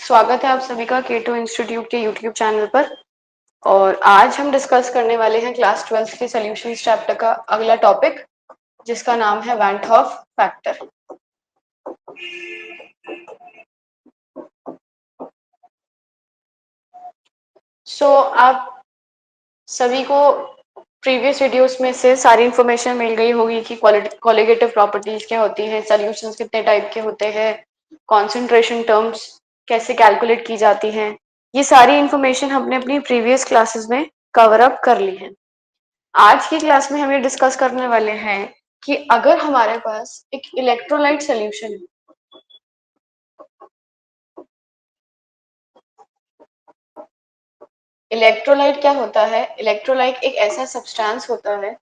स्वागत है आप सभी का K2 इंस्टीट्यूट के यूट्यूब चैनल पर। और आज हम डिस्कस करने वाले हैं क्लास 12th के सॉल्यूशंस चैप्टर का अगला टॉपिक, जिसका नाम है वैन हॉफ फैक्टर। आप सभी को प्रीवियस वीडियोस में से सारी इंफॉर्मेशन मिल गई होगी कि कोलिगेटिव प्रॉपर्टीज क्या होती हैं, सॉल्यूशंस कितने टाइप के होते हैं, कॉन्सेंट्रेशन टर्म्स कैसे कैलकुलेट की जाती हैं। ये सारी इंफॉर्मेशन हमने अपनी प्रीवियस क्लासेस में कवर अप कर ली है। आज की क्लास में हम ये डिस्कस करने वाले हैं कि अगर हमारे पास एक इलेक्ट्रोलाइट सॉल्यूशन है, इलेक्ट्रोलाइट क्या होता है। इलेक्ट्रोलाइट एक ऐसा सब्सटेंस होता है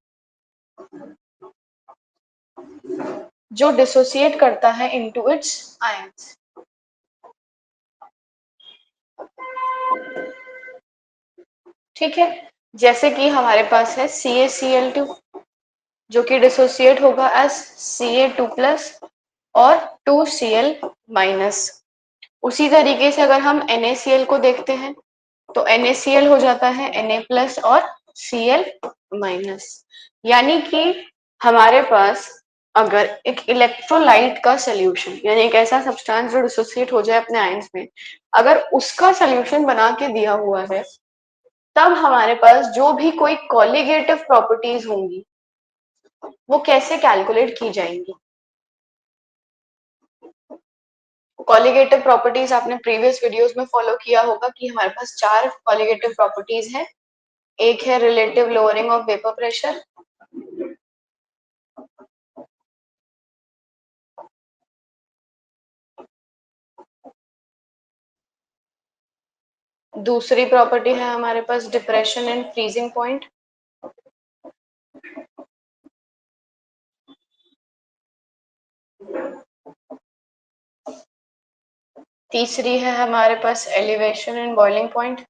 जो डिसोसिएट करता है इनटू इट्स आयंस। ठीक है, जैसे कि हमारे पास है CaCl2 जो कि डिसोसिएट होगा एज Ca2+ और 2Cl माइनस। उसी तरीके से अगर हम NaCl को देखते हैं तो NaCl हो जाता है Na+ और Cl माइनस। यानी कि हमारे पास अगर एक इलेक्ट्रोलाइट का सोल्यूशन यानी एक ऐसा सब्सटेंस जो डिसोसिएट हो जाए अपने आयंस में, अगर उसका सोल्यूशन बना के दिया हुआ है, तब हमारे पास जो भी कोई कॉलिगेटिव प्रॉपर्टीज होंगी वो कैसे कैलकुलेट की जाएंगी। कॉलिगेटिव प्रॉपर्टीज आपने प्रीवियस वीडियोस में फॉलो किया होगा कि हमारे पास 4 कॉलिगेटिव प्रॉपर्टीज हैं। एक है relative lowering of vapour pressure, दूसरी प्रॉपर्टी है हमारे पास डिप्रेशन एंड फ्रीजिंग पॉइंट, तीसरी है हमारे पास elevation and boiling point,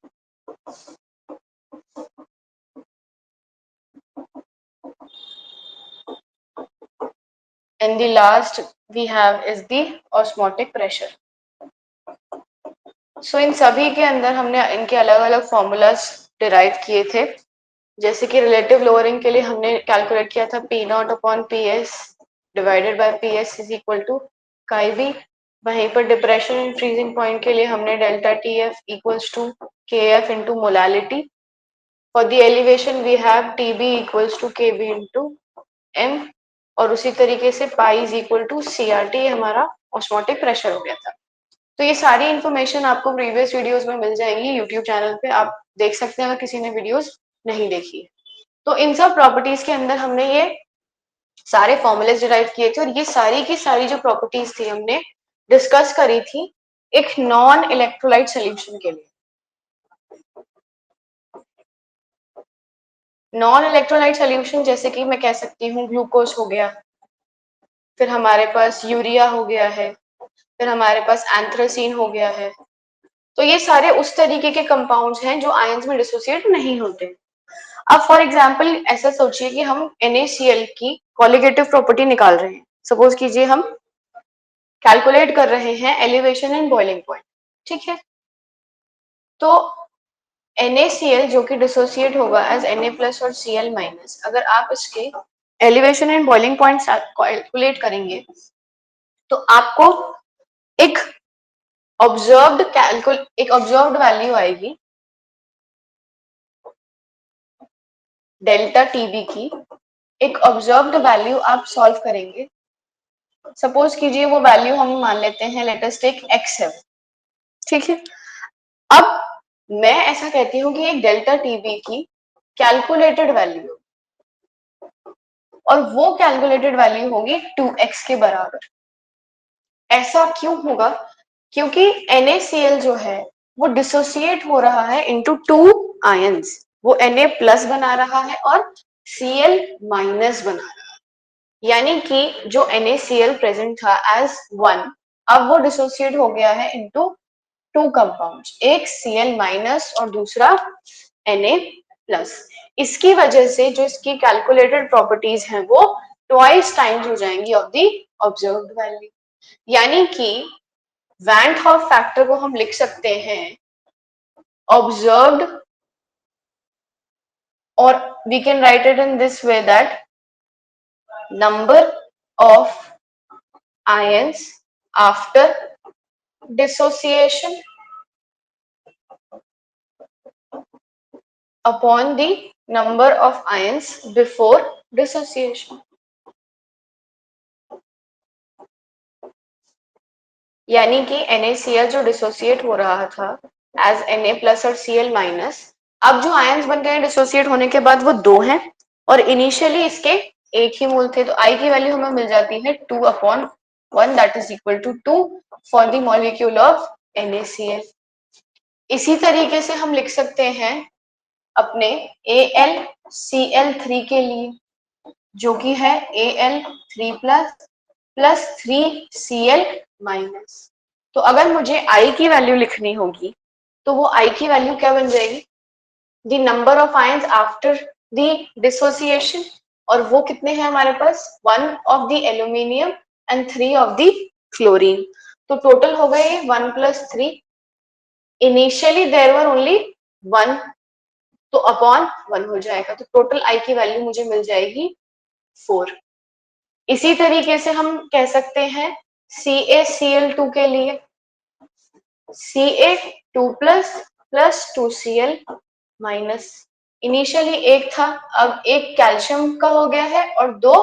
and the last we have is the osmotic pressure. इन सभी के अंदर हमने इनके अलग अलग फॉर्मूलाज डिराइव किए थे। जैसे कि रिलेटिव लोअरिंग के लिए हमने कैलकुलेट किया था P0/PS divided by PS is equal to chi. वहीं पर डिप्रेशन एंड फ्रीजिंग पॉइंट के लिए हमने delta TF equals to KF into molality. For the elevation we have TB equals to KB into M, और उसी तरीके से pi is equal to CRT हमारा ऑस्मोटिक प्रेशर हो गया था। तो ये सारी इन्फॉर्मेशन आपको प्रीवियस वीडियोस में मिल जाएगी यूट्यूब चैनल पे, आप देख सकते हैं अगर किसी ने वीडियोस नहीं देखी है। तो इन सब प्रॉपर्टीज के अंदर हमने ये सारे फॉर्मूलेस डिराइव किए थे, और ये सारी की सारी जो प्रॉपर्टीज थी हमने डिस्कस करी थी एक नॉन इलेक्ट्रोलाइट सोल्यूशन के लिए। नॉन इलेक्ट्रोलाइट सोल्यूशन जैसे कि मैं कह सकती हूँ ग्लूकोज हो गया, फिर हमारे पास यूरिया हो गया है, फिर हमारे पास एंथ्रासीन हो गया है। तो ये सारे उस तरीके के कंपाउंड्स हैं जो आयंस में डिसोसिएट नहीं होते। अब फॉर एग्जांपल ऐसा सोचिए कि हम NaCl की कॉलिगेटिव प्रॉपर्टी निकाल रहे हैं। सपोज कीजिए हम कैलकुलेट कर रहे हैं एलिवेशन एंड बॉइलिंग पॉइंट। ठीक है, तो NaCl जो कि डिसोसिएट होगा एज Na+ और Cl माइनस, अगर आप इसके elevation and boiling point calculate करेंगे तो आपको एक ऑब्जर्व्ड वैल्यू आएगी डेल्टा TB की। एक ऑब्जर्व्ड वैल्यू आप सॉल्व करेंगे, सपोज कीजिए वो वैल्यू हम मान लेते हैं, लेट अस टेक x है। ठीक है, अब मैं ऐसा कहती हूँ कि एक डेल्टा TB की कैलकुलेटेड वैल्यू, और वो कैलकुलेटेड वैल्यू होगी 2x के बराबर। ऐसा क्यों होगा? क्योंकि NaCl जो है वो डिसोसिएट हो रहा है इनटू 2 आयंस, वो Na+ बना रहा है और Cl माइनस बना रहा है। यानी कि जो NaCl प्रेजेंट था एज 1, अब वो डिसोसिएट हो गया है इनटू 2 कंपाउंड्स, एक Cl माइनस और दूसरा Na+। इसकी वजह से जो इसकी कैलकुलेटेड प्रॉपर्टीज हैं वो ट्वाइस टाइम्स हो जाएंगी ऑफ द ऑब्जर्व्ड वैल्यू। यानी कि वैन हॉफ फैक्टर को हम लिख सकते हैं observed, or we can write it in this way that number of ions after dissociation upon the number of ions before dissociation. यानी कि NaCl जो डिसोसिएट हो रहा था एज Na प्लस और Cl माइनस, अब जो आयंस बन गए डिसोसिएट होने के बाद वो दो हैं और इनिशियली इसके एक ही मोल थे, तो I की वैल्यू हमें मिल जाती है 2/1 that is equal to 2 for the molecule of NaCl। इसी तरीके से हम लिख सकते हैं अपने AlCl3 के लिए, जो कि है Al3 प्लस 3Cl माइनस। तो अगर मुझे I की वैल्यू लिखनी होगी तो वो I की वैल्यू क्या बन जाएगी, the number of ions after the dissociation, और वो कितने हैं हमारे पास, 1 of the aluminium and 3 of the chlorine. तो टोटल हो गए 1 plus 3, initially there were only 1, तो अपॉन 1 हो जाएगा, तो टोटल I की वैल्यू मुझे मिल जाएगी 4। इसी तरीके से हम कह सकते हैं CaCl2 के लिए, Ca2 plus 2Cl minus, initially एक था, अब एक कैल्शियम का हो गया है और दो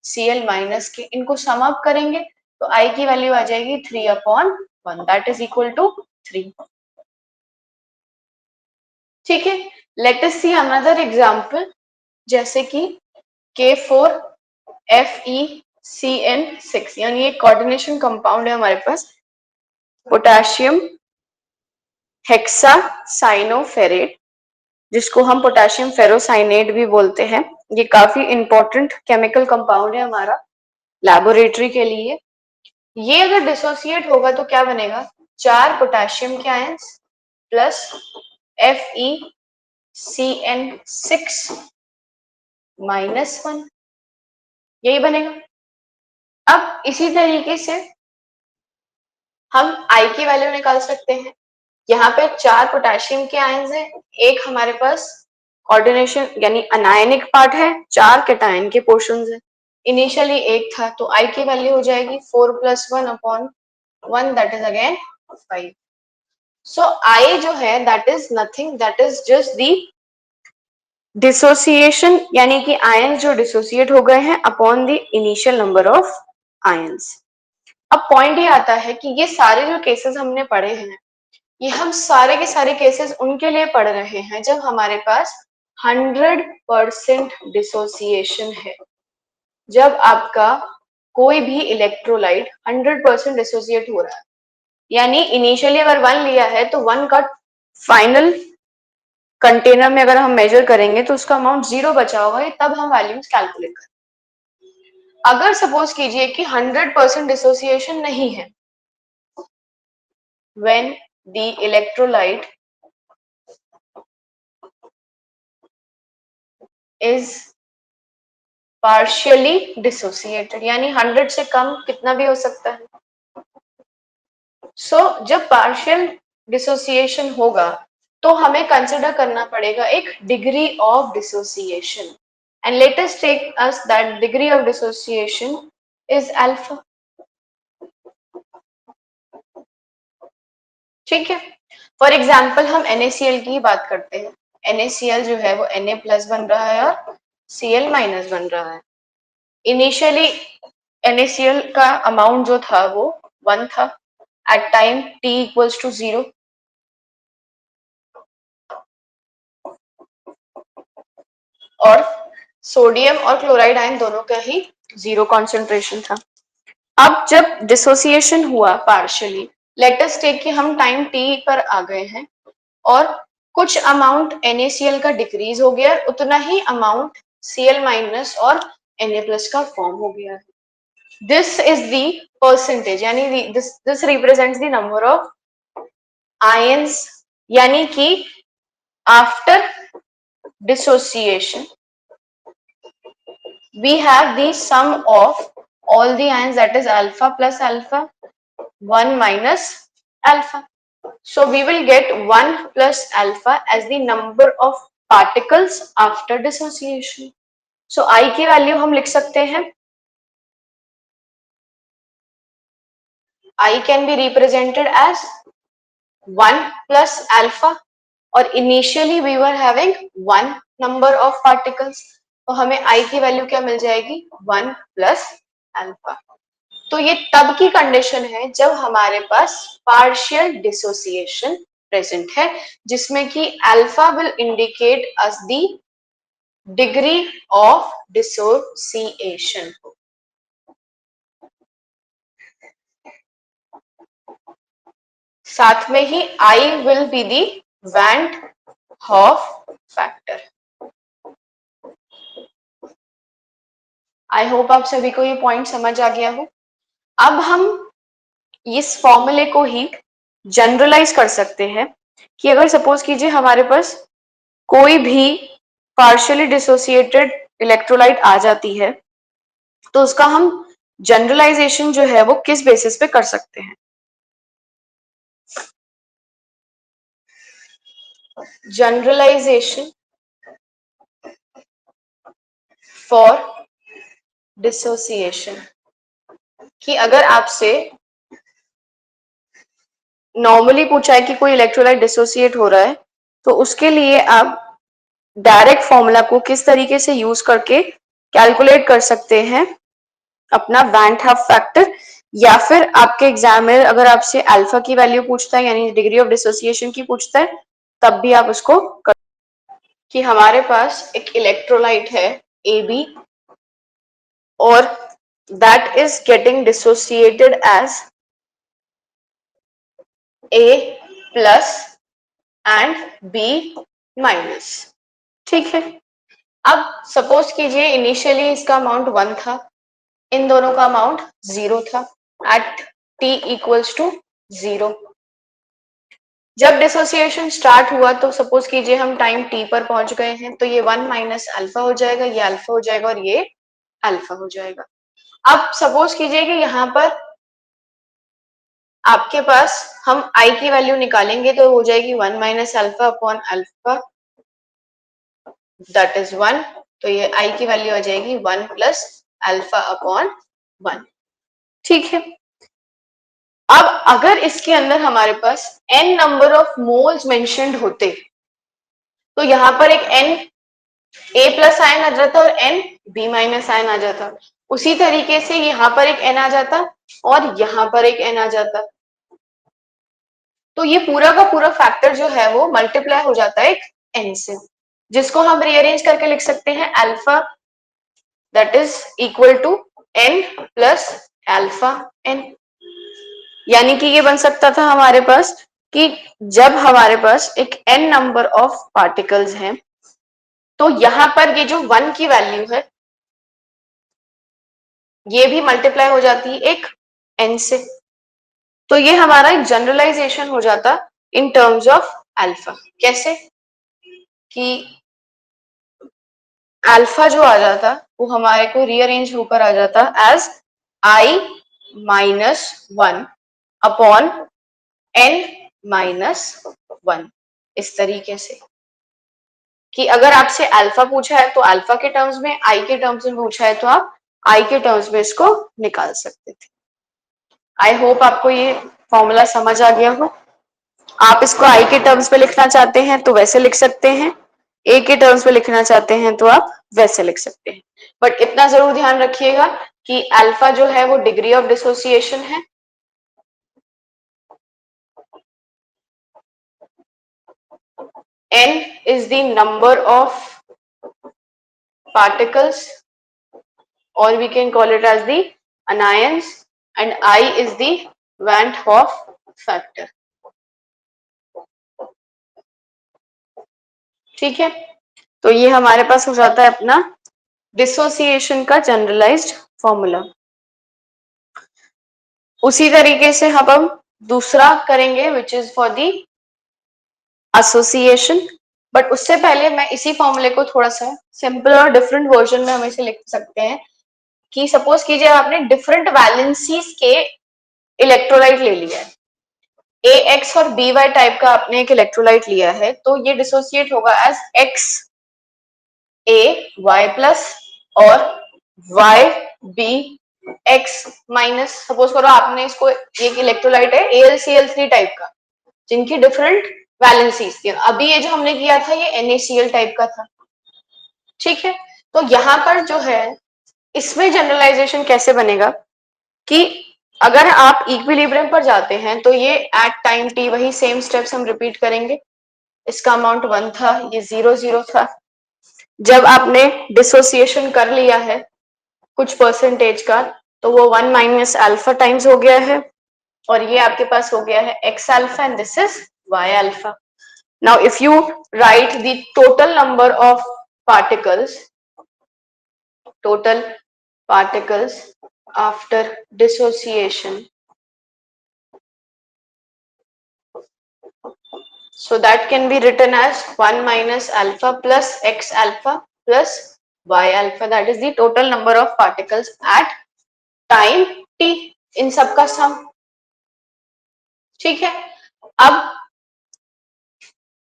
Cl माइनस के, इनको सम अप करेंगे तो I की वैल्यू आ जाएगी 3/1 दैट इज इक्वल टू 3। ठीक है, लेट अस सी अनदर एग्जांपल, जैसे कि K4FeCN6, यानी ये कोऑर्डिनेशन कंपाउंड है हमारे पास, पोटेशियम हेक्सासाइनोफेरेट, जिसको हम पोटेशियम फेरोसाइनेट भी बोलते हैं। ये काफी इंपॉर्टेंट केमिकल कंपाउंड है हमारा लैबोरेटरी के लिए। ये अगर डिसोसिएट होगा तो क्या बनेगा, 4 पोटेशियम के आयंस प्लस FeCN6 -1, यही बनेगा। अब इसी तरीके से हम I की वैल्यू निकाल सकते हैं। यहाँ पे 4 पोटेशियम के आयंस है, एक हमारे पास कोऑर्डिनेशन यानी अनायनिक पार्ट है, 4 कैटायन के पोर्शंस है, इनिशियली एक था, तो I की वैल्यू हो जाएगी 4 + 1/1 that is again 5। So I जो है that is nothing, that is just the dissociation, यानी कि आयंस जो डिसोसिएट हो गए हैं upon the initial number of ions. अब पॉइंट ये आता है कि ये सारे जो केसेस हमने पढ़े हैं, ये हम सारे के सारे केसेस उनके लिए पढ़ रहे हैं जब हमारे पास 100% डिसोसिएशन है, जब आपका कोई भी इलेक्ट्रोलाइट 100% डिसोसिएट हो रहा है, यानी इनिशियली अगर 1 लिया है तो 1 का फाइनल कंटेनर में अगर हम मेजर करेंगे तो उसका अमाउंट 0 बचा हुआ है, तब हम वैल्यूज कैलकुलेट करें। अगर सपोज कीजिए कि 100% डिसोसिएशन नहीं है, when the electrolyte is partially dissociated, यानी 100 से कम कितना भी हो सकता है। जब पार्शियल डिसोसिएशन होगा तो हमें कंसिडर करना पड़ेगा एक degree of dissociation, and let us take us that degree of dissociation is alpha. ठीक है, फॉर एग्जाम्पल हम NaCl की बात करते हैं। NaCl जो है वो Na+ बन रहा है और Cl- बन रहा है। इनिशियली NaCl का अमाउंट जो था वो 1 था एट टाइम t = 0, और सोडियम और क्लोराइड आयन दोनों का ही 0 कॉन्सेंट्रेशन था। अब जब डिसोसिएशन हुआ पार्शियली, लेट अस टेक कि हम टाइम t पर आ गए हैं और कुछ अमाउंट NaCl का डिक्रीज हो गया, उतना ही अमाउंट Cl- और Na+ का फॉर्म हो गया है। दिस इज द परसेंटेज, यानी this represents the number of ions, यानी कि after dissociation we have the sum of all the ions, that is alpha plus alpha 1 minus alpha. So we will get 1 plus alpha as the number of particles after dissociation. So I की value हम लिख सकते हैं, I can be represented as 1 plus alpha, और initially we were having 1 number of particles, तो हमें I की value क्या मिल जाएगी, 1 प्लस अल्फा। तो ये तब की कंडीशन है जब हमारे पास पार्शियल डिसोसिएशन प्रेजेंट है, जिसमें कि alpha will indicate us the degree of dissociation. साथ में ही I will be the van't Hoff factor. I hope आप सभी को ये पॉइंट समझ आ गया हो। अब हम इस फॉर्मूले को ही जनरलाइज कर सकते हैं कि अगर सपोज कीजिए हमारे पास कोई भी पार्शियली डिसोसिएटेड इलेक्ट्रोलाइट आ जाती है, तो उसका हम जनरलाइजेशन जो है वो किस बेसिस पे कर सकते हैं। जनरलाइजेशन फॉर डिसोसिएशन, कि अगर आपसे नॉर्मली पूछा है कि कोई इलेक्ट्रोलाइट डिसोसिएट हो रहा है, तो उसके लिए आप डायरेक्ट फॉर्मूला को किस तरीके से यूज करके कैलकुलेट कर सकते हैं अपना वैन हाफ फैक्टर, या फिर आपके एग्जाम में अगर आपसे अल्फा की वैल्यू पूछता है यानी डिग्री ऑफ डिसोसिएशन की पूछता है, तब भी आप उसको कर। कि हमारे पास एक इलेक्ट्रोलाइट है AB और that is getting dissociated as A plus and B minus, ठीक है। अब सपोज कीजिए इनिशियली इसका अमाउंट 1 था, इन दोनों का अमाउंट 0 था एट T इक्वल्स टू 0। जब डिसोसिएशन स्टार्ट हुआ तो सपोज कीजिए हम टाइम T पर पहुंच गए हैं, तो ये 1 माइनस अल्फा हो जाएगा, ये अल्फा हो जाएगा और ये अल्फा हो जाएगा। अब सपोज कीजिए कि यहाँ पर आपके पास हम I की वैल्यू निकालेंगे तो हो जाएगी 1 minus alpha upon alpha, that is 1। तो ये I की वैल्यू आ जाएगी 1 प्लस अल्फा अपॉन 1, ठीक है। अब अगर इसके अंदर हमारे पास n number of moles mentioned होते, तो यहाँ पर एक n A प्लस आयन आ जाता और n B माइनस आयन आ जाता। उसी तरीके से यहाँ पर एक n आ जाता और यहाँ पर एक n आ जाता, तो ये पूरा का पूरा फैक्टर जो है वो मल्टीप्लाई हो जाता है एक n से, जिसको हम रीअरेंज करके लिख सकते हैं alpha that is equal to n plus alpha n। यानी कि ये बन सकता था हमारे पास कि जब हमारे पास एक n नंबर ऑफ पार्टिकल्स हैं, तो यहां पर ये जो 1 की वैल्यू है ये भी मल्टीप्लाई हो जाती है एक n से। तो ये हमारा एक जनरलाइजेशन हो जाता इन टर्म्स ऑफ अल्फा। कैसे कि अल्फा जो आ जाता वो हमारे को रीअरेंज होकर आ जाता as I minus 1 upon n minus 1, इस तरीके से कि अगर आपसे अल्फा पूछा है तो अल्फा के टर्म्स में, I के टर्म्स में पूछा है तो आप I के टर्म्स में इसको निकाल सकते थे। आई होप आपको ये फॉर्मूला समझ आ गया हो। आप इसको I के टर्म्स में लिखना चाहते हैं तो वैसे लिख सकते हैं, A के टर्म्स में लिखना चाहते हैं तो आप वैसे लिख सकते हैं। बट इतना जरूर ध्यान रखिएगा कि अल्फा जो है वो डिग्री ऑफ डिसोसिएशन है, n is the number of particles or we can call it as the anions and I is the Van 't Hoff factor, ठीक है। तो ये हमारे पास हो जाता है अपना डिसोसिएशन का जनरलाइज्ड फॉर्मूला। उसी तरीके से हम दूसरा करेंगे which is for the association, but उससे पहले मैं इसी फॉर्मूले को थोड़ा सा सिंपल और डिफरेंट वर्जन में हम इसे लिख सकते हैं कि सपोज कीजिए आपने डिफरेंट वैलेंसीज के इलेक्ट्रोलाइट ले लिया है, ए एक्स और बी वाई टाइप का आपने एक इलेक्ट्रोलाइट लिया है, तो ये डिसोसिएट होगा as X A Y plus और Y B X minus. Suppose करो आपने इसको, एक इलेक्ट्रोलाइट है AlCl3 टाइप का, जिनकी डिफरेंट वैलेंसीज थी। अभी ये जो हमने किया था ये NaCl टाइप का था, ठीक है। तो यहाँ पर जो है इसमें जनरलाइजेशन कैसे बनेगा कि अगर आप इक्विलिब्रियम पर जाते हैं तो ये एट टाइम t वही सेम स्टेप्स हम रिपीट करेंगे। इसका अमाउंट 1 था, ये 0 0 था। जब आपने डिसोसिएशन कर लिया है कुछ परसेंटेज का, तो वो 1 माइनस अल्फा टाइम्स हो गया है, और ये आपके पास हो गया है x alpha and this is y alpha. Now if you right the total number of particles after dissociation, so that can be written as 1 minus alpha plus x alpha plus y alpha, that is the total number of particles at time t, इन सबका सम, ठीक है। अब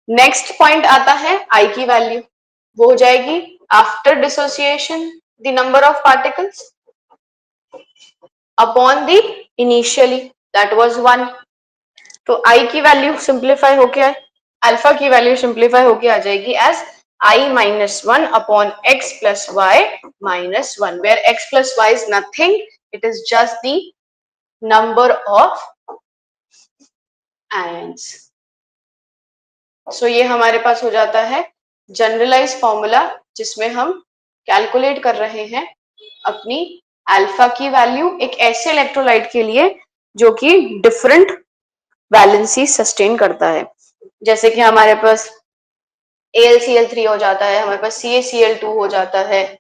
next point आता है आई की value, वो हो जाएगी after dissociation the number of particles upon the initially, that was 1। तो आई की वैल्यू सिंप्लीफाई होके, अल्फा की वैल्यू सिंप्लीफाई होके आ जाएगी as i minus 1 upon x plus y minus 1, where x plus y is nothing, it is just the number of ions. So ये हमारे पास हो जाता है जनरलाइज फॉर्मूला, जिसमें हम कैलकुलेट कर रहे हैं अपनी अल्फा की वैल्यू एक ऐसे इलेक्ट्रोलाइट के लिए जो कि डिफरेंट वैलेंसी सस्टेन करता है। जैसे कि हमारे पास AlCl3 हो जाता है, हमारे पास CaCl2 हो जाता है,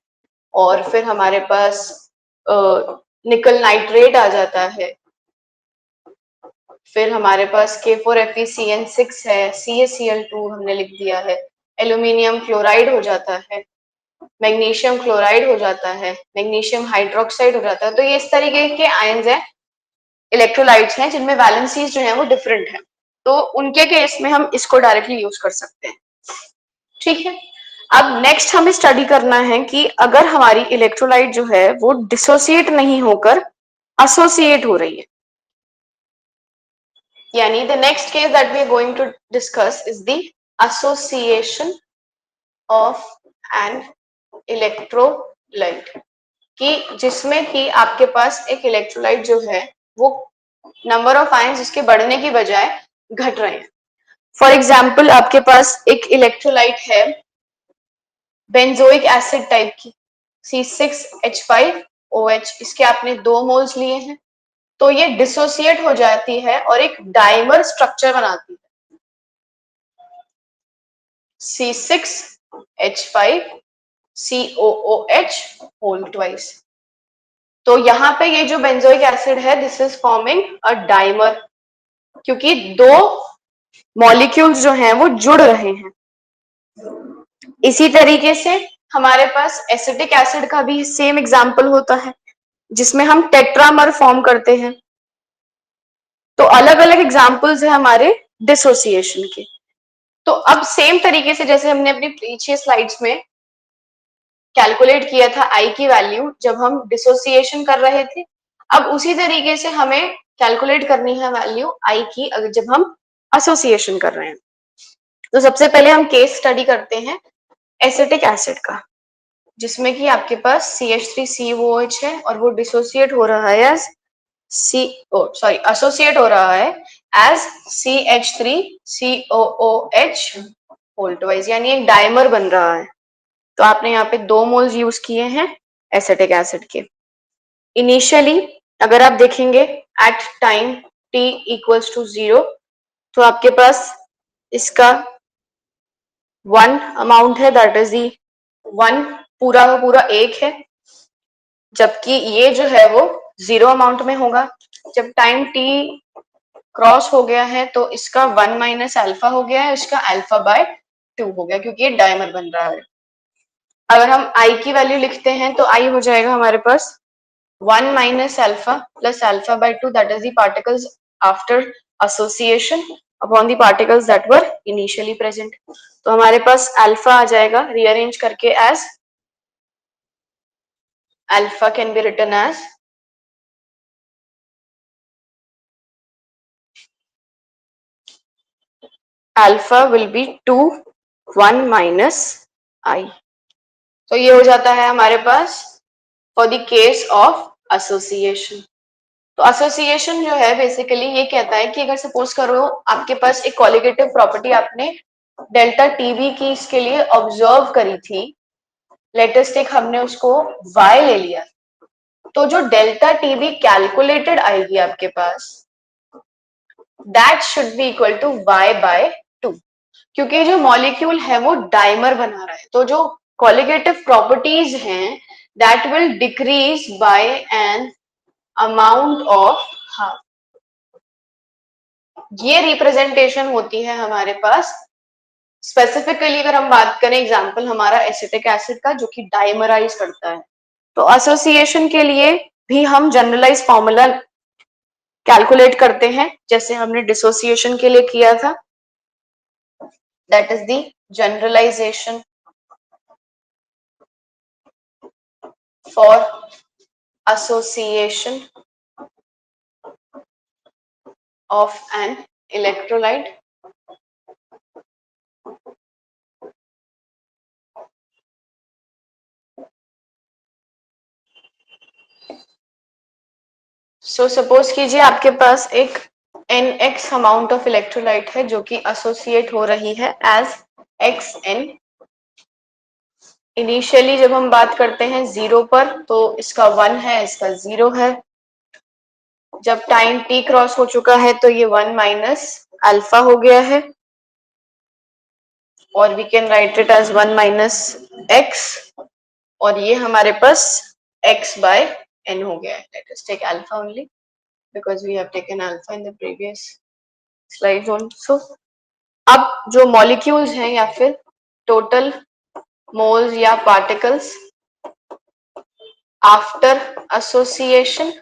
और फिर हमारे पास निकल नाइट्रेट आ जाता है, फिर हमारे पास K4FeCN6 है, CaCl2 हमने लिख दिया है, एल्यूमिनियम क्लोराइड हो जाता है, मैग्नीशियम क्लोराइड हो जाता है, मैग्नीशियम हाइड्रोक्साइड हो जाता है। तो ये इस तरीके के आयंस हैं, इलेक्ट्रोलाइट्स हैं, जिनमें वैलेंसीज जो है वो डिफरेंट है, तो उनके केस में हम इसको डायरेक्टली यूज कर सकते हैं, ठीक है। अब नेक्स्ट हमें स्टडी करना है कि अगर हमारी इलेक्ट्रोलाइट जो है वो डिसोसिएट नहीं होकर एसोसिएट हो रही है, यानी the next case that we are going to discuss is the association of an electrolyte, कि जिसमें कि आपके पास एक इलेक्ट्रोलाइट जो है वो नंबर ऑफ आयंस उसके बढ़ने की बजाय घट रहे हैं। फॉर एग्जाम्पल आपके पास एक इलेक्ट्रोलाइट है बेंजोइक एसिड टाइप की C6H5OH, इसके आपने 2 मोल्स लिए हैं, तो ये डिसोसिएट हो जाती है और एक डाइमर स्ट्रक्चर बनाती है C6H5COOH होल ट्वाइस। तो यहाँ पे ये जो बेंजोइक एसिड है this is forming a dimer, क्योंकि 2 मॉलिक्यूल्स जो हैं वो जुड़ रहे हैं। इसी तरीके से हमारे पास एसिटिक एसिड का भी सेम एग्जांपल होता है, जिसमें हम टेट्रामर फॉर्म करते हैं। तो अलग अलग एग्जांपल्स है हमारे डिसोसिएशन के। तो अब सेम तरीके से जैसे हमने अपनी पीछे स्लाइड्स में कैलकुलेट किया था आई की वैल्यू जब हम डिसोसिएशन कर रहे थे, अब उसी तरीके से हमें कैलकुलेट करनी है वैल्यू आई की अगर जब हम एसोसिएशन कर रहे हैं। तो सबसे पहले हम केस स्टडी करते हैं एसिटिक एसिड का, जिसमें कि आपके पास CH3COOH है और वो डिसोसिएट हो रहा है एज एसोसिएट हो रहा है एज CH3COOH होल ट्वाइस, यानी एक डाइमर बन रहा है। तो आपने यहाँ पे 2 मोल्स यूज किए हैं एसिटिक एसिड के। इनिशियली अगर आप देखेंगे at time t equals to 0, तो आपके पास इसका 1 अमाउंट है, दैट इज दी 1 पूरा का पूरा 1 है, जबकि ये जो है वो 0 अमाउंट में होगा। जब टाइम t क्रॉस हो गया है तो इसका 1 माइनस अल्फा हो गया है, इसका अल्फा बाय 2 हो गया, क्योंकि ये डायमर बन रहा है। अगर हम i की वैल्यू लिखते हैं तो i हो जाएगा हमारे पास 1 minus alpha plus alpha by 2, that is the particles after association upon the particles that were initially present. तो हमारे पास alpha आ जाएगा rearrange करके as alpha can be written as alpha will be 2 1 minus I. तो ये हो जाता है हमारे पास for the case of association. तो एसोसिएशन जो है बेसिकली ये कहता है कि अगर सपोज करो आपके पास एक कॉलिगेटिव प्रॉपर्टी आपने डेल्टा टीवी की इसके लिए ऑब्जर्व करी थी, लेटेस्ट एक हमने उसको y ले लिया, तो जो डेल्टा टीवी कैलकुलेटेड आएगी आपके पास that should be equal to y by 2, क्योंकि जो मॉलिक्यूल है वो डाइमर बना रहा है, तो जो कॉलिगेटिव प्रॉपर्टीज हैं that will decrease by an amount of half. ये रिप्रेजेंटेशन होती है हमारे पास स्पेसिफिकली अगर हम बात करें एग्जांपल हमारा एसिटिक एसिड का जो कि डाइमराइज करता है। तो एसोसिएशन के लिए भी हम जनरलाइज फॉर्मूला कैलकुलेट करते हैं जैसे हमने डिसोसिएशन के लिए किया था, that is the generalisation for association of an electrolyte so suppose कीजिए आपके पास एक nx अमाउंट ऑफ इलेक्ट्रोलाइट है जो कि एसोसिएट हो रही है एज xn। इनिशियली जब हम बात करते हैं 0 पर तो इसका 1 है, इसका 0 है। जब टाइम t क्रॉस हो चुका है तो ये 1 माइनस अल्फा हो गया है और we can write it as 1 minus x और ये हमारे पास x by n हो गया है। Let us take alpha only because we have taken alpha in the previous slide also. अब जो मॉलिक्यूल्स हैं या फिर टोटल मोल्स या particles after association,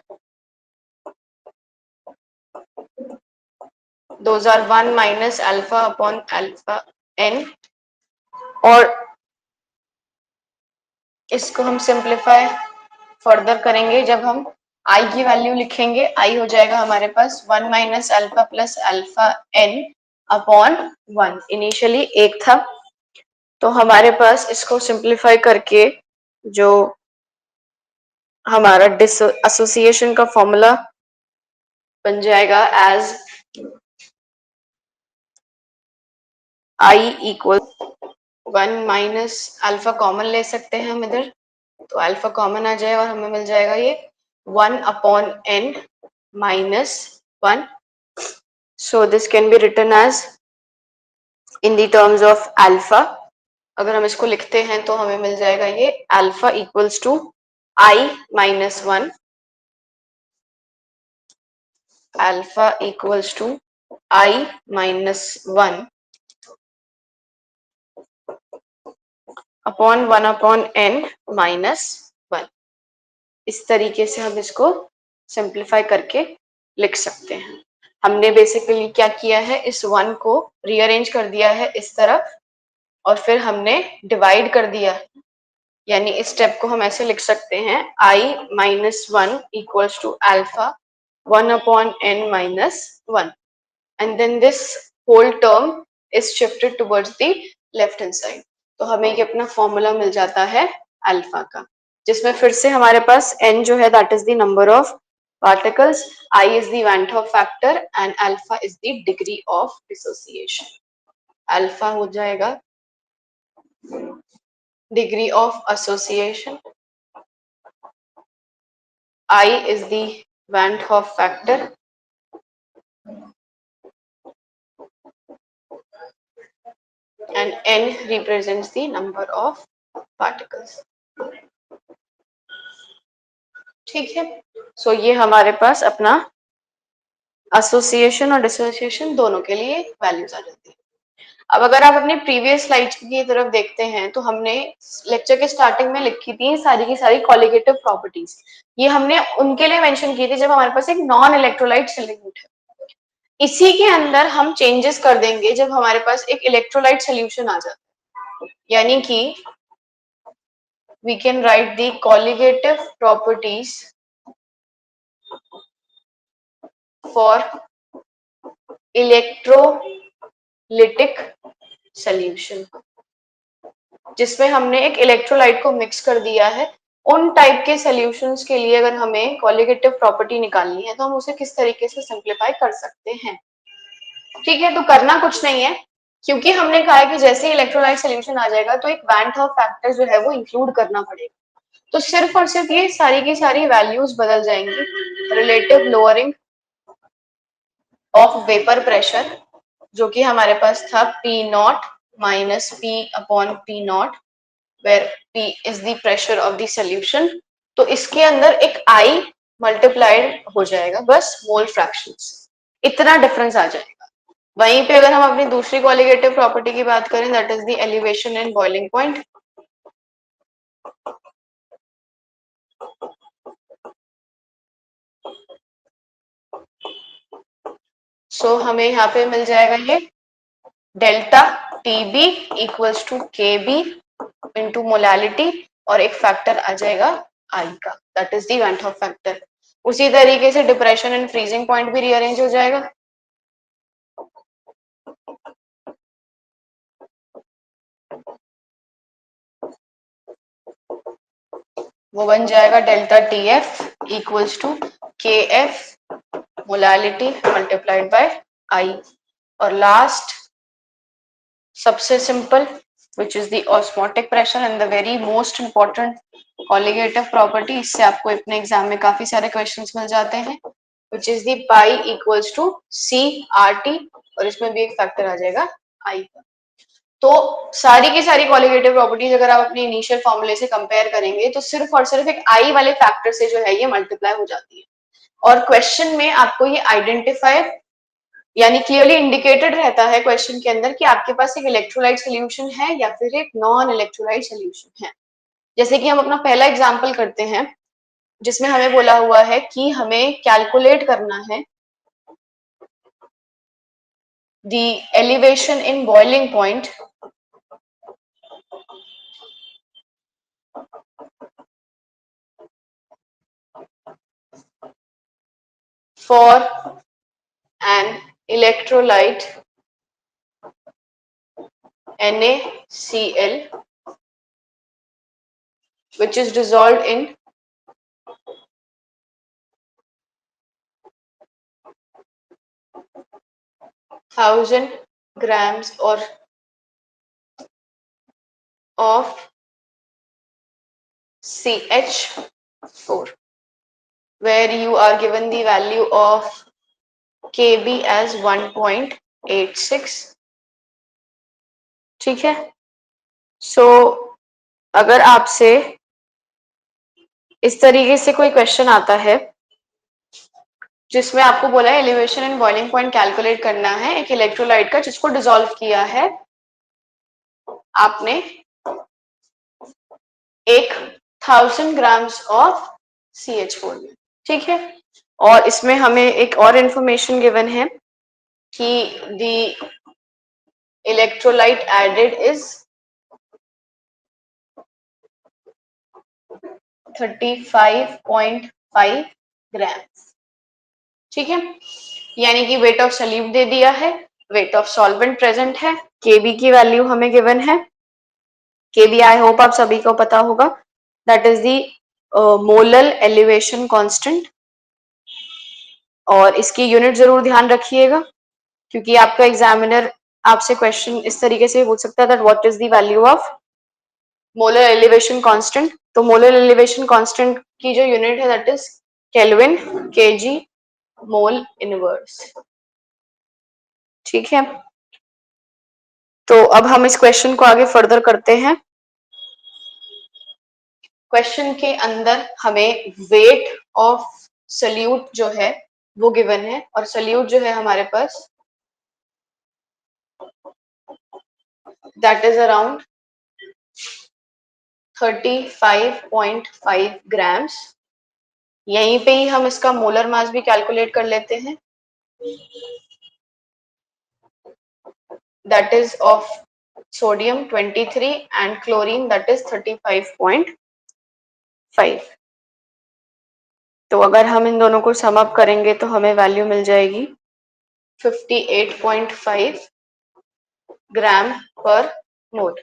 those are 1 minus alpha upon alpha n, और इसको हम सिंप्लीफाई फर्दर करेंगे जब हम i की वैल्यू लिखेंगे। i हो जाएगा हमारे पास 1 minus alpha plus alpha n upon 1, initially 1 था तो हमारे पास इसको सिंप्लीफाई करके जो हमारा एसोसिएशन का फॉर्मूला बन जाएगा as i equal 1 minus alpha common ले सकते हैं हम इधर, तो अल्फा कॉमन आ जाए और हमें मिल जाएगा ये 1 upon n minus 1। So this can be written as in the terms of alpha. अगर हम इसको लिखते हैं तो हमें मिल जाएगा ये alpha equals to i minus 1, alpha equals to i minus 1 upon 1 upon n minus 1। इस तरीके से हम इसको सिंप्लीफाई करके लिख सकते हैं। हमने बेसिकली क्या किया है, इस 1 को रीअरेंज कर दिया है इस तरफ और फिर हमने डिवाइड कर दिया, यानी इस स्टेप को हम ऐसे लिख सकते हैं i minus 1 equals to alpha 1 upon n minus 1 and then this whole term is shifted towards the left hand side. तो हमें ये अपना फॉर्मूला मिल जाता है अल्फा का, जिसमें फिर से हमारे पास n जो है that is the number of particles, i is the Van 't Hoff factor and alpha is the degree of dissociation। Alpha हो जाएगा degree of association, I is the Van 't Hoff factor and n represents the number of particles। ठीक है, सो ये हमारे पास अपना association और dissociation दोनों के लिए वैल्यूज आ जाती है। अब अगर आप अपने प्रीवियस स्लाइड की तरफ देखते हैं तो हमने लेक्चर के स्टार्टिंग में लिखी थी सारी की सारी कॉलिगेटिव प्रॉपर्टीज। ये हमने उनके लिए मेंशन की थी जब हमारे पास एक नॉन इलेक्ट्रोलाइट सॉल्यूट है। इसी के अंदर हम चेंजेस कर देंगे जब हमारे पास एक इलेक्ट्रोलाइट सॉल्यूशन आ जाता है, यानी कि we can write the colligative properties for electrolytic solution, जिसमें हमने एक इलेक्ट्रोलाइट को मिक्स कर दिया है। उन टाइप के सॉल्यूशंस के लिए अगर हमें कॉलिगेटिव प्रॉपर्टी निकालनी है तो हम उसे किस तरीके से सिंप्लीफाई कर सकते हैं। ठीक है, तो करना कुछ नहीं है, क्योंकि हमने कहा है कि जैसे इलेक्ट्रोलाइट सॉल्यूशन आ जाएगा तो एक वैन हॉफ फैक्टर जो है वो इंक्लूड करना पड़ेगा। तो सिर्फ और सिर्फ ये सारी की सारी वैल्यूज बदल जाएंगी। Relative lowering of vapour pressure, जो कि हमारे पास था P naught minus P upon P naught, where P is the pressure of the solution. तो इसके अंदर एक आई मल्टीप्लाइड हो जाएगा, बस मोल फ्रैक्शंस, इतना डिफरेंस आ जाएगा। वहीं पे अगर हम अपनी दूसरी कॉलिगेटिव प्रॉपर्टी की बात करें, that is the elevation in boiling point. So हमें यहाँ पे मिल जाएगा ये delta T B equals to K B into molality, और एक फैक्टर आ जाएगा आई का, that is the van't Hoff factor. उसी तरीके से डिप्रेशन एंड फ्रीजिंग पॉइंट भी रीअरेंज हो जाएगा। वो बन जाएगा delta T F equals to K F molality multiplied by i. और लास्ट सबसे simple, which is the osmotic pressure and the very most important colligative property, इससे आपको अपने एग्जाम में काफी सारे क्वेश्चंस मिल जाते हैं, which is the pi equals to C RT, और इसमें भी एक फैक्टर आ जाएगा I का। तो सारी की सारी कॉलिगेटिव प्रॉपर्टीज अगर आप अपने इनिशियल फॉर्मूले से कंपेयर करेंगे तो सिर्फ और सिर्फ एक आई वाले फैक्टर से जो है ये मल्टीप्लाई हो जाती है। और क्वेश्चन में आपको ये आइडेंटिफाई यानी क्लियरली इंडिकेटेड रहता है क्वेश्चन के अंदर कि आपके पास एक इलेक्ट्रोलाइट सॉल्यूशन है या फिर एक नॉन इलेक्ट्रोलाइट सॉल्यूशन है। जैसे कि हम अपना पहला एग्जांपल करते हैं, जिसमें हमें बोला हुआ है कि हमें कैलकुलेट करना है the elevation in boiling point for an electrolyte NaCl which is dissolved in 1000 grams or of CH4, where you are given the value of Kb as 1.86। ठीक है, सो अगर आपसे इस तरीके से कोई क्वेश्चन आता है जिसमें आपको बोला है elevation and boiling point calculate करना है एक इलेक्ट्रोलाइट का जिसको डिसॉल्व किया है आपने 1000 ग्राम्स ऑफ CH4 में। ठीक है, और इसमें हमें एक और इंफॉर्मेशन गिवन है कि the electrolyte added is 35.5 grams. ठीक है, यानी कि वेट ऑफ सॉल्यूट दे दिया है, वेट ऑफ सॉल्वेंट प्रेजेंट है, केबी की वैल्यू हमें गिवन है। केबी आई होप आप सभी को पता होगा, that is the molal elevation constant, और इसकी यूनिट जरूर ध्यान रखिएगा क्योंकि आपका एग्जामिनर आपसे क्वेश्चन इस तरीके से पूछ सकता है that what is the value of molar elevation constant. तो मोलर एलिवेशन कांस्टेंट की जो यूनिट है that is kelvin KG mole inverse. ठीक है, तो अब हम इस क्वेश्चन को आगे फर्दर करते हैं। क्वेश्चन के अंदर हमें वेट ऑफ सॉल्यूट जो है वो गिवन है, और सॉल्यूट जो है हमारे पास दैट इज अराउंड 35.5 ग्राम्स। यहीं पे ही हम इसका मोलर मास भी कैलकुलेट कर लेते हैं, that is of sodium 23 and chlorine that is 35.5। तो अगर हम इन दोनों को सम अप करेंगे तो हमें वैल्यू मिल जाएगी 58.5 ग्राम पर मोल।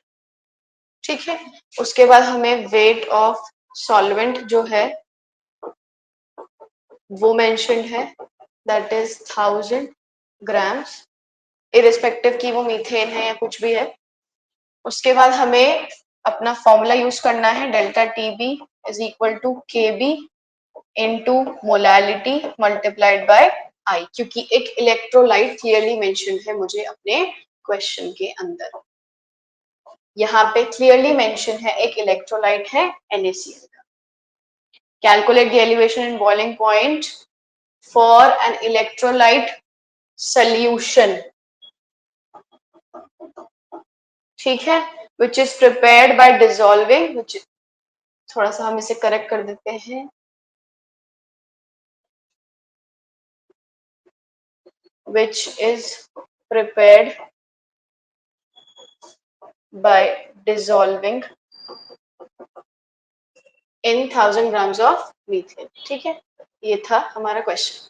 ठीक है, उसके बाद हमें वेट ऑफ सॉल्वेंट जो है वो मेंशन्ड है, दैट इज 1000 ग्राम्स, इरिस्पेक्टिव की वो मीथेन है या कुछ भी है। उसके बाद हमें अपना फॉर्मूला यूज करना है, delta T B is equal to K B into molality multiplied by i, क्योंकि एक इलेक्ट्रोलाइट क्लियरली मेंशन्ड है मुझे अपने क्वेश्चन के अंदर। यहाँ पे क्लियरली मेंशन है एक इलेक्ट्रोलाइट है NaCl का। Calculate the elevation and boiling point for an electrolyte solution, ठीक है, which is prepared by dissolving, which, थोड़ा सा हम इसे करेक्ट कर देते हैं, which is prepared by dissolving in 1000 grams of methane। ठीक है, ये था हमारा क्वेश्चन।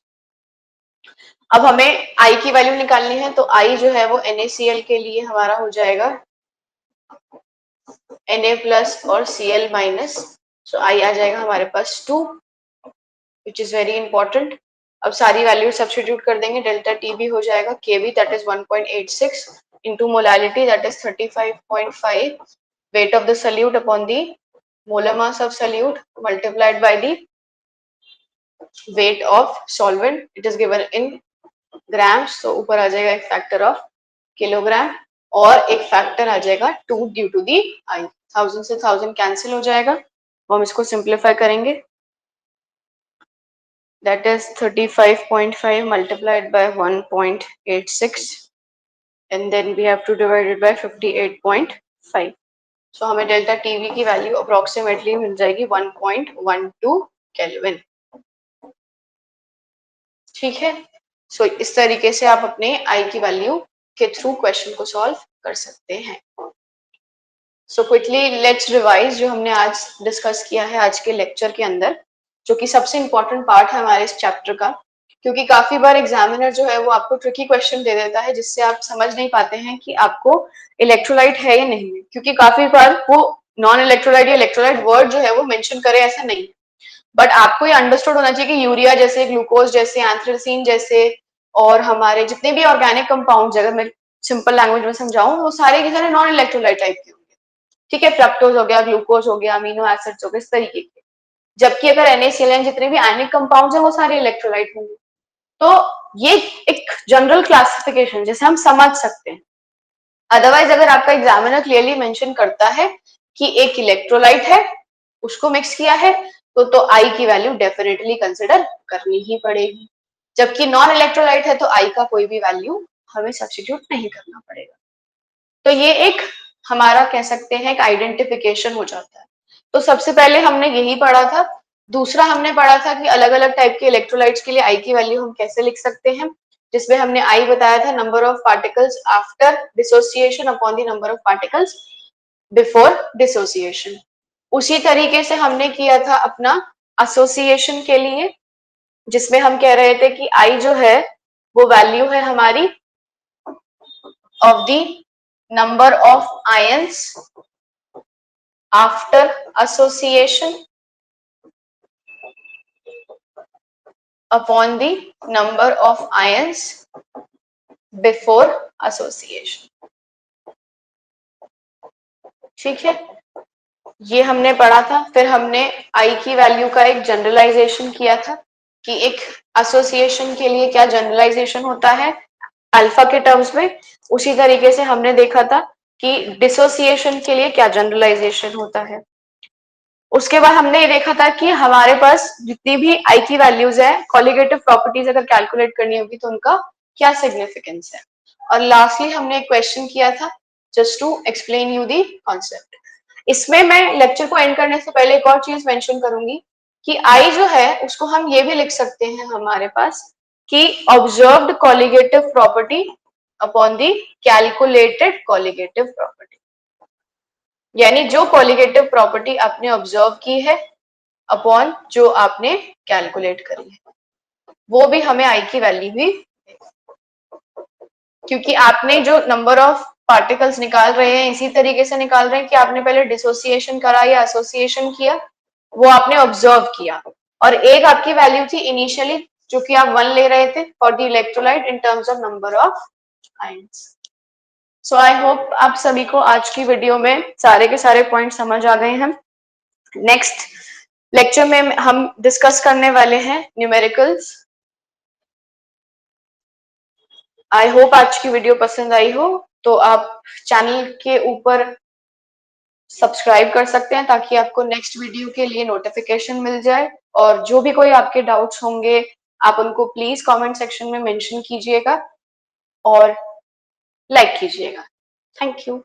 अब हमें I की वैल्यू निकालनी है, तो I जो है वो NaCl के लिए हमारा हो जाएगा Na प्लस और Cl माइनस, सो I आ जाएगा हमारे पास 2, विच इज वेरी इंपॉर्टेंट। अब सारी वैल्यू सब्स्टिट्यूट कर देंगे, डेल्टा टी बी हो जाएगा Kb that is 1.86 into molality that is 35.5, weight of the solute upon the molar mass of solute multiplied by the weight of solvent, it is given in grams, तो ऊपर आ जाएगा एक factor of kilogram और एक factor आ जाएगा 2 due to the I। 1000 से 1000 cancel हो जाएगा, तो हम इसको सिंप्लीफाई करेंगे, that is 35.5 multiplied by 1.86 and then we have to divide it by 58.5, so हमें डेल्टा टीवी की वैल्यू अप्रोक्सीमेटली मिल जाएगी 1.12 केल्विन। ठीक है, सो इस तरीके से आप अपने आई की वैल्यू के थ्रू क्वेश्चन को सॉल्व कर सकते हैं। सो क्विकली लेट्स रिवाइज जो हमने आज डिस्कस किया है आज के लेक्चर के अंदर, जो कि सबसे इंपॉर्टेंट पार्ट है हमारे इस चैप्टर का, क्योंकि काफी बार एग्जामिनर जो है वो आपको ट्रिकी क्वेश्चन दे देता है जिससे आप समझ नहीं पाते हैं कि आपको इलेक्ट्रोलाइट है या नहीं है, क्योंकि काफी बार वो नॉन इलेक्ट्रोलाइट या इलेक्ट्रोलाइट वर्ड जो है वो मेंशन करे ऐसा नहीं, बट आपको ये अंडरस्टूड होना चाहिए कि यूरिया जैसे, ग्लूकोज जैसे, एंथ्रेसीन जैसे और हमारे जितने भी ऑर्गेनिक कंपाउंड्स, अगर मैं सिंपल लैंग्वेज में समझाऊं, वो सारे के सारे नॉन इलेक्ट्रोलाइट टाइप के होंगे। ठीक है, फ्रक्टोज हो गया, ग्लूकोज हो गया, अमीनो एसिड्स हो गए, इस तरीके के। जबकि अगर NaCl जितने भी आयनिक कंपाउंड्स हैं वो सारे इलेक्ट्रोलाइट होंगे। तो ये एक जनरल क्लासिफिकेशन जैसे हम समझ सकते हैं। अदरवाइज अगर आपका एग्जामिनर क्लियरली मेंशन करता है कि एक इलेक्ट्रोलाइट है, उसको मिक्स किया है, तो आई की वैल्यू डेफिनेटली कंसिडर करनी ही पड़ेगी, जबकि नॉन इलेक्ट्रोलाइट है तो आई का कोई भी वैल्यू हमें सब्स्टिट्यूट नहीं करना पड़ेगा। तो ये एक हमारा कह सकते हैं एक आइडेंटिफिकेशन हो जाता है। तो सबसे पहले हमने यही पढ़ा था। दूसरा हमने पढ़ा था कि अलग अलग टाइप के इलेक्ट्रोलाइट्स के लिए आई की वैल्यू हम कैसे लिख सकते हैं, जिसमें हमने आई बताया था number of particles after dissociation upon the number of particles before dissociation. उसी तरीके से हमने किया था अपना एसोसिएशन के लिए, जिसमें हम कह रहे थे कि आई जो है वो वैल्यू है हमारी of the number of ions after association upon the number of ions before association। ठीक है, ये हमने पढ़ा था। फिर हमने आई की वैल्यू का एक जनरलाइजेशन किया था कि एक एसोसिएशन के लिए क्या जनरलाइजेशन होता है अल्फा के टर्म्स में, उसी तरीके से हमने देखा था कि डिसोसिएशन के लिए क्या जनरलाइजेशन होता है। उसके बाद हमने ये देखा था कि हमारे पास जितनी भी आई की वैल्यूज है, कॉलिगेटिव प्रॉपर्टीज अगर कैलकुलेट करनी होगी तो उनका क्या सिग्निफिकेंस है। और लास्टली हमने एक क्वेश्चन किया था just to explain you the concept. इसमें मैं लेक्चर को एंड करने से पहले एक और चीज मेंशन करूंगी कि आई जो है उसको हम ये भी लिख सकते हैं हमारे पास कि observed colligative property upon the calculated colligative property, यानी जो कॉलिगेटिव प्रॉपर्टी आपने ऑब्जर्व की है अपॉन जो आपने कैलकुलेट करी है, वो भी हमें आई की वैल्यू भी, क्योंकि आपने जो नंबर ऑफ पार्टिकल्स निकाल रहे हैं इसी तरीके से निकाल रहे हैं कि आपने पहले डिसोसिएशन करा या एसोसिएशन किया, वो आपने ऑब्जर्व किया, और एक आपकी वैल्यू थी इनिशियली जो कि आप 1 ले रहे थे for the electrolyte in terms of number of ions. So I hope आप सभी को आज की वीडियो में सारे के सारे पॉइंट समझ आ गए हैं। नेक्स्ट लेक्चर में हम डिस्कस करने वाले हैं न्यूमेरिकल्स। आई होप आज की वीडियो पसंद आई हो, तो आप चैनल के ऊपर सब्सक्राइब कर सकते हैं ताकि आपको नेक्स्ट वीडियो के लिए नोटिफिकेशन मिल जाए, और जो भी कोई आपके डाउट्स होंगे आप उनको प्लीज कमेंट सेक्शन में मेंशन कीजिएगा और लाइक कीजिएगा। Thank you.